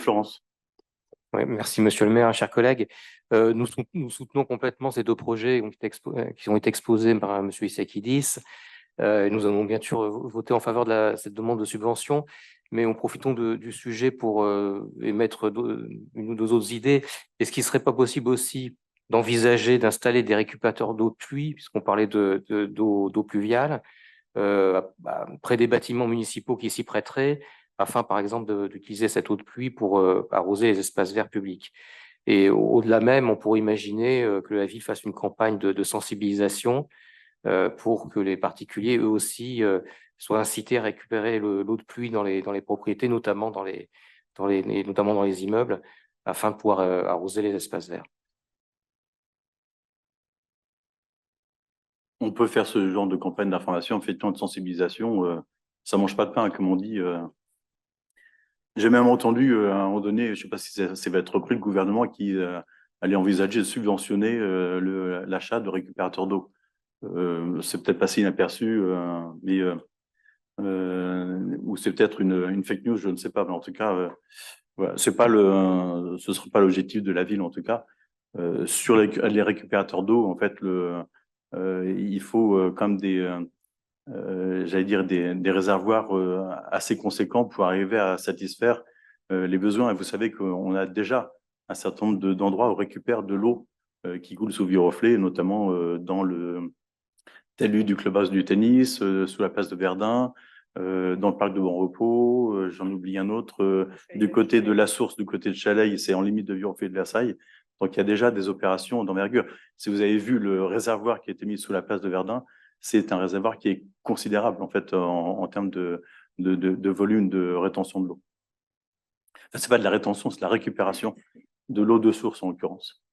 Florence. Oui, merci, monsieur le maire, chers collègues. Nous soutenons complètement ces deux projets qui ont été exposés par monsieur Issakidis. Nous allons bien sûr voter en faveur de cette demande de subvention, mais en profitons du sujet pour émettre une ou deux autres idées. Est-ce qu'il ne serait pas possible aussi d'envisager d'installer des récupérateurs d'eau de pluie, puisqu'on parlait d'eau pluviale, près des bâtiments municipaux qui s'y prêteraient, afin, par exemple, d'utiliser cette eau de pluie pour arroser les espaces verts publics. Et au-delà même, on pourrait imaginer que la ville fasse une campagne de sensibilisation pour que les particuliers, eux aussi, soient incités à récupérer l'eau de pluie dans les propriétés, notamment notamment dans les immeubles, afin de pouvoir arroser les espaces verts. On peut faire ce genre de campagne d'information, effectivement, de sensibilisation. Ça mange pas de pain, comme on dit. J'ai même entendu à un moment donné, je ne sais pas si ça va être repris, le gouvernement qui allait envisager de subventionner l'achat de récupérateurs d'eau. C'est peut-être passé inaperçu, mais ou c'est peut-être une fake news, je ne sais pas. Mais en tout cas, voilà, ce ne sera pas l'objectif de la ville, en tout cas. Sur les récupérateurs d'eau, en fait, il faut quand même j'allais dire des réservoirs assez conséquents pour arriver à satisfaire les besoins. Et vous savez qu'on a déjà un certain nombre d'endroits où on récupère de l'eau qui coule sous Viroflay, notamment dans le talus du clubhouse du tennis, sous la place de Verdun, dans le parc de Bon Repos, j'en oublie un autre, du côté de la source, du côté de Chaleil, c'est en limite de Viroflay de Versailles. Donc il y a déjà des opérations d'envergure. Si vous avez vu le réservoir qui a été mis sous la place de Verdun, c'est un réservoir qui est considérable en fait en termes de volume de rétention de l'eau. Enfin, c'est pas de la rétention, c'est de la récupération de l'eau de source en l'occurrence.